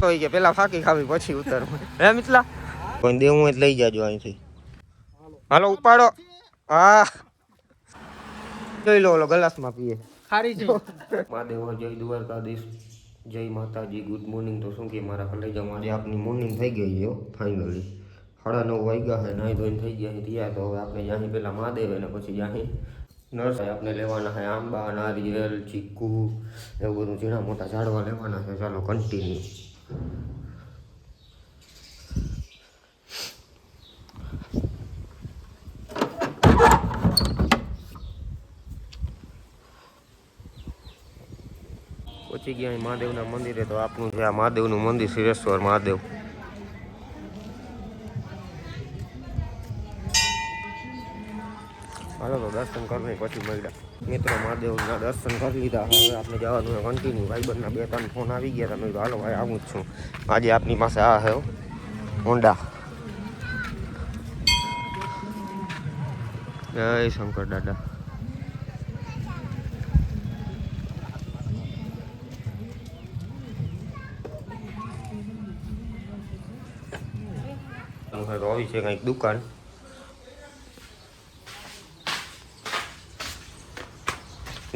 નતો કે પેલા ફાકી ખાવી પછી ઉતરવું. હે મિત્લા કોઈ દેવું હોય લઈ જાજો અહીંથી. હાલો ઉપાડો. હા જોઈ લો ઓલો ગ્લાસમાં પીએ ખારી છે. મહાદેવ જય દ્વારકાધીશ, જય માતાજી, ગુડ મોર્નિંગ. તો શું કે મારા કલેજા આજે આપની મોર્નિંગ થઈ ગઈ છે ફાઇનલી. 9:30 વાગ્યા છે, નાહી ધોઈને થઈ ગયા ત્યાં. તો હવે આપણે જ્યાંથી પહેલાં મહાદેવ અને પછી જ્યાંથી નર્સરી આપણે લેવાના છે આંબા, નારિયેલ, ચીકુ એવું બધું ઝીણા મોટા ઝાડવા લેવાના છે. ચાલો કન્ટિન્યુ. પહોંચી ગયા મહાદેવના મંદિરે. તો આપનું છે આ મહાદેવનું મંદિર, સિરેશ્વર મહાદેવ. હાલો તો દર્શન કરીને પછી મળ્યા મિત્રો. મહાદેવના દર્શન કરી લીધા. હવે આપણે જવાનું કન્ટિન્યુ. ભાઈબંધના 2-3 ફોન આવી ગયા. તમે હાલો ભાઈ આવું જ છું. આજે આપની પાસે આ છે હોન્ડા. જય શંકર દાદા. આવી છે કંઈક દુકાન.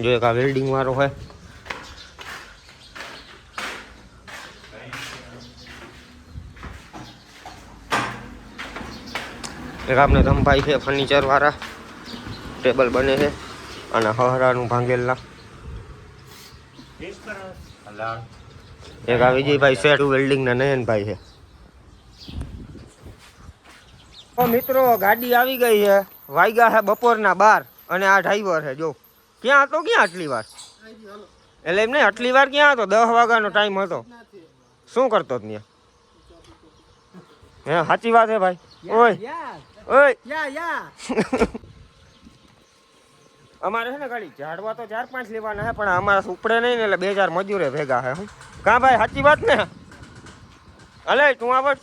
જો એક આ વેલ્ડિંગ વાળો હોય. એક આપણે ધમભાઈ છે ફર્નિચર વાળા, ટેબલ બને છે અને હહરાનું ભાંગેલા. એક આ વિજયભાઈ શેઠ વેલ્ડિંગ ના નયનભાઈ છે. મિત્રો ગાડી આવી ગઈ છે. વાગ્યા છે બપોરના 12 અને આ ડ્રાઈવર છે. જો ક્યાં હતો, ક્યાં આટલી વાર? એટલે એમ નહીં, આટલી વાર ક્યાં હતો? 10 વાગ્યાનો ટાઈમ હતો. શું કરતો ત્યાં? હે સાચી વાત છે ભાઈ. ઓય ઓય અમારે છે ને ગાડી ઝાડવા તો 4-5 લેવાના છે, પણ અમારા ઉપડે નહીં ને, એટલે 2-4 મજૂરે ભેગા છે. કા ભાઈ સાચી વાત ને? અલે તું આવડ.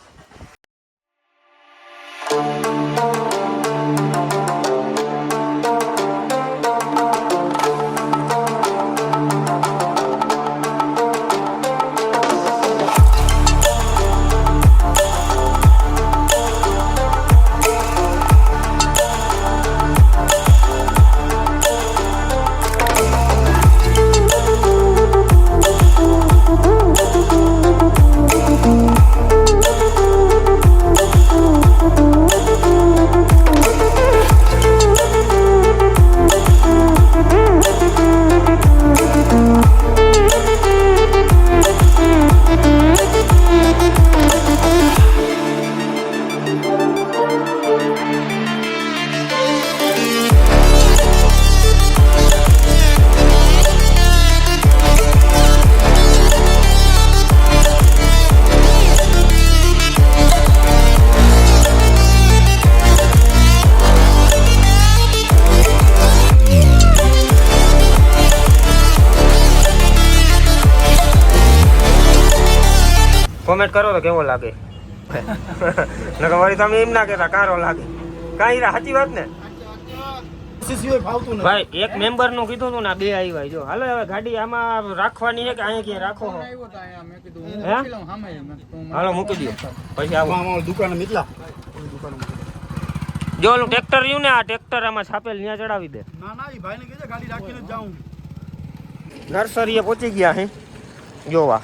કોમેન્ટ કરો તો કેવો લાગે. વળી તમે એમ ના કહેતા કારો લાગે. કાંઈ સાચી વાત ને ભાઈ? એક મેમ્બર નું કીધું તું ને, 2 આવ્યા. જો હાલો હવે ગાડી આમાં રાખવાની છે કે અહીંયા ક્યાં રાખો? હાલો મૂકી દો પછી આવો દુકાન. મિતલા જો ઓલું ટ્રેક્ટર રહ્યું ને, આ ટ્રેક્ટર આમાં છાપેલ ત્યાં ચડાવી દે. ના ના ઈ ભાઈને કહેજે ગાડી રાખીને જ જાઉં. નર્સરીએ પહોંચી ગયા હે જોવા.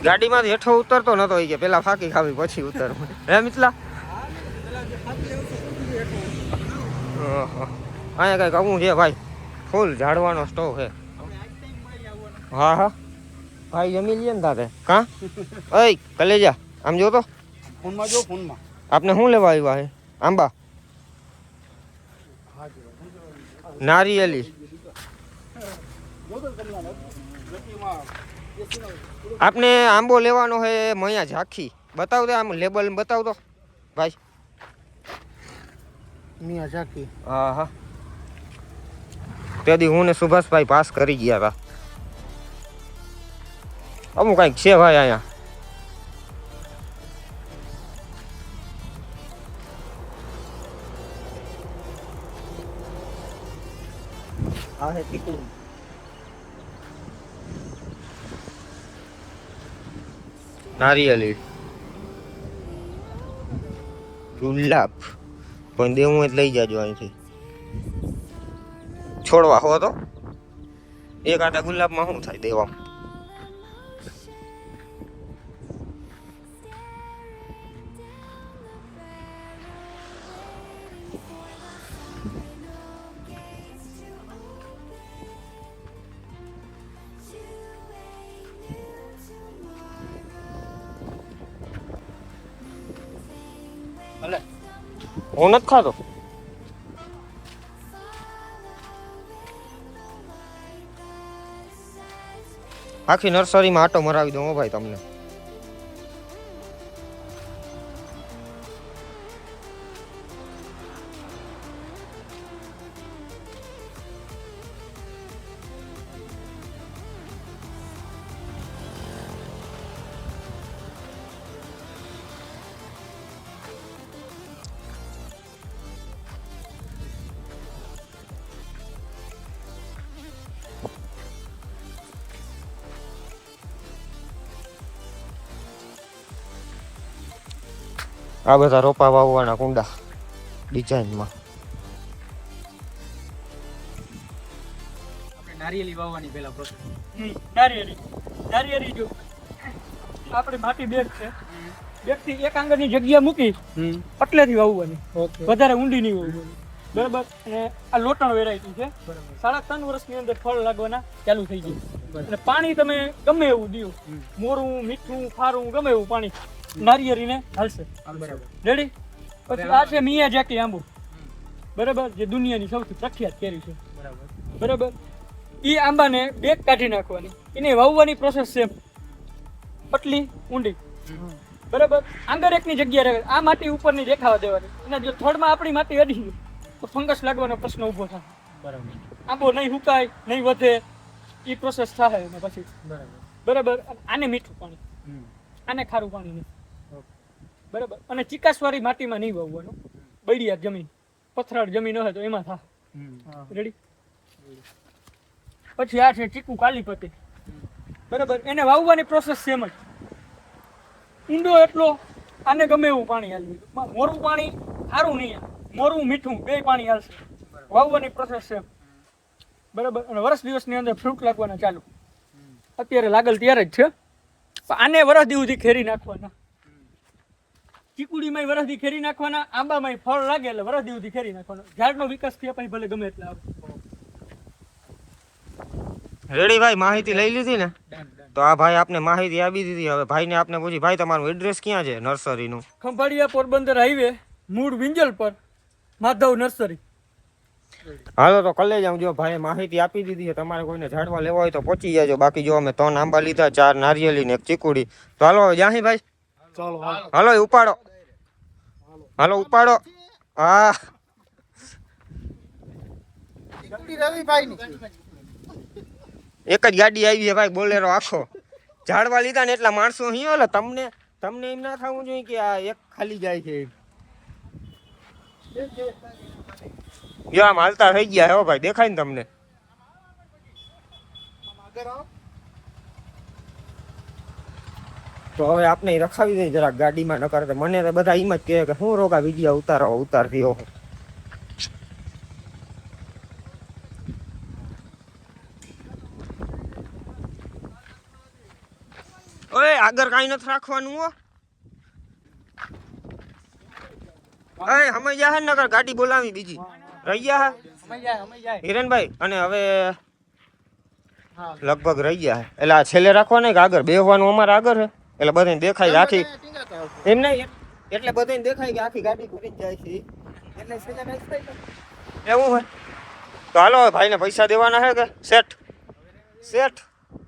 ગાડીમાંથી હેઠો ઉતરતો નતો કે પેલા ફાકી ખાવી પછી ઉતરવું. હે મિતલા અહીંયા કઈક આવું છે ભાઈ. ફૂલ ઝાડવાનો સ્ટોવ છે. હા હા ભાઈ જમી લઈએ ને તારે. કા ઓય કલેજા આમ જો તો ફોનમાં જો. ફોનમાં આપને શું લેવા આવ્યા છે? આંબા, નારિયેલી. આપને આંબો લેવાનો છે મૈયા ઝાંખી. બતાવ દે આમ લેબલ બતાવ તો ભાઈ. મિયા ઝાંખી. હા હા તેથી હું ને સુભાષભાઈ પાસ કરી ગયા હતા. અમુક કંઈક છે ભાઈ અહીંયા. આ હે તીખું. નારિયેલી ગુલાબ પણ દેવું હોય તો લઈ જાજો અહીંથી છોડવા હો તો એક આટા ગુલાબમાં શું થાય દેવામાં હું નથી ખાતો આખી નર્સરીમાં આટો મરાવી દઉં હો ભાઈ તમને આ બધા રોપા વાવવાના કુંડા ડિઝાઇનમાં આપણે નારિયેળી વાવવાની પહેલા પ્રોસેસ નારિયેળી જો આપણે માટી બેગ છે બેગથી એક આંગળની જગ્યા મૂકી પટલેથી વાવવાની વધારે ઊંડી નહીં વાવવાની બરાબર અને આ લોટણ વેરાયટી છે 3.5 વર્ષની અંદર ફળ લાગવાના ચાલુ થઈ જાય અને પાણી તમે ગમે એવું દો મોરું મીઠું ખારું ગમે એવું પાણી નારિયેળીને હાલશે રેડી પછી આ છે મિયાજાકી આંબો બરાબર જે દુનિયાની સૌથી પ્રખ્યાત કેરી છે બરાબર એ આંબાને બેગ કાઢી નાખવાની એને વાવવાની પ્રોસેસ છે પટલી ઊંડી બરાબર આંગર એકની જગ્યા રહે આ માટી ઉપરની દેખાવા દેવાની અને જો થોડમાં આપણી માટી અડી તો ફંગસ લાગવાનો પ્રશ્ન ઊભો થાય બરાબર આંબો નહીં હુકાય નહીં વધે એ પ્રોસેસ થાય અને પછી બરાબર આને મીઠું પાણી આને ખારું પાણી નહીં બરાબર અને ચીકાસવાળી માટીમાં નહીં વાવવાનું બળિયાત જમીન પથરાળ જમીન હોય તો એમાં થાય રેડી પછી આ છે ચીકુ કાલીપતિ બરાબર એને વાવવાની પ્રોસેસ સેમ જ ઊંડો એટલો આને ગમે એવું પાણી હાલવું મોરું પાણી સારું નહીં મોરું મીઠું બે પાણી હાલશે વાવવાની પ્રોસેસ સેમ બરાબર અને વર્ષ દિવસની અંદર ફ્રૂટ લાગવાના ચાલુ અત્યારે લાગલ ત્યારે જ છે પણ આને વરસ દિવસથી ખેરી નાખવાના ચીકુડીમાં વરસથી ખેરી નાખવાના આંબામાં ફળ લાગે એટલે વરસ દિવસથી ખેરી નાખવાનો ઝાડનો વિકાસ થયા પછી ભલે ગમે એટલે આવે રેડી ભાઈ માહિતી લઈ લીધી ને તો આ ભાઈ આપને માહિતી આપી દીધી હવે ભાઈને આપને પૂછી ભાઈ તમારું એડ્રેસ ક્યાં છે નર્સરીનું ખંભાળિયા પોરબંદર હાઈવે મૂળ વિંજલ પર માધવ નર્સરી હાલો તો કલે જાઉં જો ભાઈ માહિતી આપી દીધી છે તમારે કોઈને ઝાડવા લેવા હોય તો પહોંચી જાજો બાકી જો અમે 3 આંબા લીધા 4 નારિયેળી ને 1 ચીકુડી તો હાલો જાહી ભાઈ ચાલો હાલો ઉપાડો હાલો ઉપાડો હા એક જ ગાડી આવી છે ભાઈ બોલેરો આખો ઝાડવા લીધા ને એટલા માણસો અહીં એટલે તમને એમ ના થવું જોઈએ કે આ એક ખાલી જાય છે આમ હાલતા થઈ ગયા હો ભાઈ દેખાય ને તમને તો હવે આપણે રખાવી દઈએ જરાક ગાડીમાં ન કરે મને તો બધા એમ જ કહે કે હું રોગા વિડીયો ઉતારતી હો ઓય આગળ કાઈ નથી રાખવાનું હો અરે હમઈ જા હે નગર ગાડી બોલાવી બીજી રહી ગયા હે હિરણભાઈ અને હવે લગભગ રહી ગયા હે એટલે આ છેલ્લે રાખવાને કે આગળ બેહવાનું અમારે આગળ હે એટલે બધાને દેખાય આખી એમ નહીં એટલે બધાને દેખાય કે આખી ગાડી ઘૂરી જાય છે એટલે સજા નહીં થાય એવું હોય તો હાલો ભાઈને પૈસા દેવાના હે કે શેઠ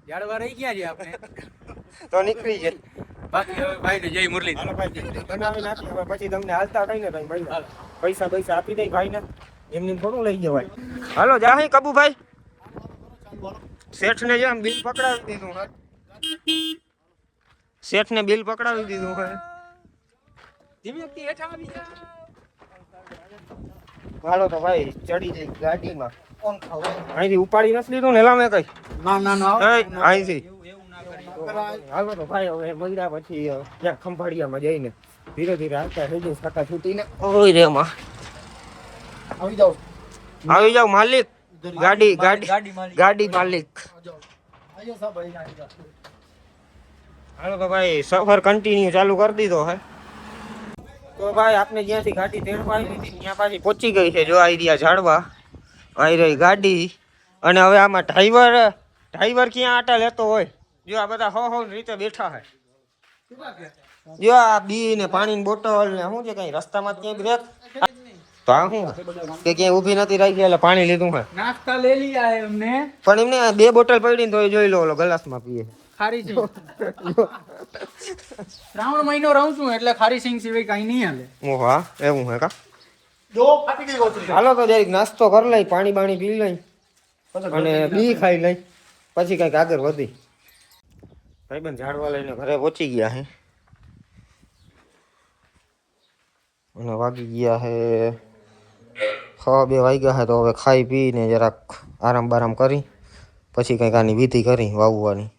ઝાડવા રહી ગયા છે આપણે તો નીકળી જાય બાકી હવે ભાઈને જય મુરલી હાલો ભાઈ બનાવી નાખી હવે પછી તમને હાલતા કઈ ને ભાઈ પૈસા આપી દઈ ભાઈને એમને થોડું લઈ જવાય હાલો જાહી કબુભાઈ શેઠને જેમ બિલ પકડાવી દીધું શેઠને બિલ પકડાવી દીધું હે ધીમે હેઠા આવી જા હાલો તો ભાઈ ચડી જઈ ગાડીમાં કોણ ખાવ અહીંથી ઉપાડી નથી લીધું ને લામે કઈ ના અહીંથી એવું ના કરી હાલો તો ભાઈ હવે મળ્યા પછી ક્યાંક ખંભાળિયામાં જઈને ધીરે ધીરે હાલતા થઈ જઈશ કાકા છૂટીને. ઓય રે માં આવી જાવ માલિક. ગાડી માલિક. હાલો તો ભાઈ સફર કન્ટિન્યુ ચાલુ કરી દીધો હે. તો ભાઈ આપણે જ્યાંથી ગાડી તેડવા આવી હતી ત્યાં પાછી પહોંચી ગઈ છે. જો આવી રહ્યા ઝાડવા, આવી રહી ગાડી. અને હવે આમાં ડ્રાઈવર ક્યાં આટા લેતો હોય. જો આ બધા હો રીતે બેઠા છે. જો આ બી ને પાણીની બોટલ ને શું છે કઈ રસ્તામાં ક્યાંય બ્રેક તો આ શું કે ક્યાંય ઊભી નથી રાખી એટલે પાણી લીધું છે. નાસ્તા લઈ લીયા હે અમને, પણ એમને 2 બોટલ પડી તો જોઈ લો ઓલો ગ્લાસમાં પીએ. ખારી સિંગ શ્રાવણ મહિનો રહું છું એટલે ખારી સિંગ સિવાય કઈ નહીં હાલે. ઓ હા એવું હે કા. હાલો તો જરીક નાસ્તો કરી લઈ, પાણી બાણી પી લઈ અને બી ખાઈ લઈ પછી કઈક આગળ વધી. ભાઈબંધ ઝાડવા લઈને ઘરે પહોંચી ગયા હે અને વાગી ગયા હે 2 વાગ્યા હે. તો હવે ખાઈ પીને જરાક આરામ બારામ કરી પછી કંઈક આની વિધિ કરી વાવવાની.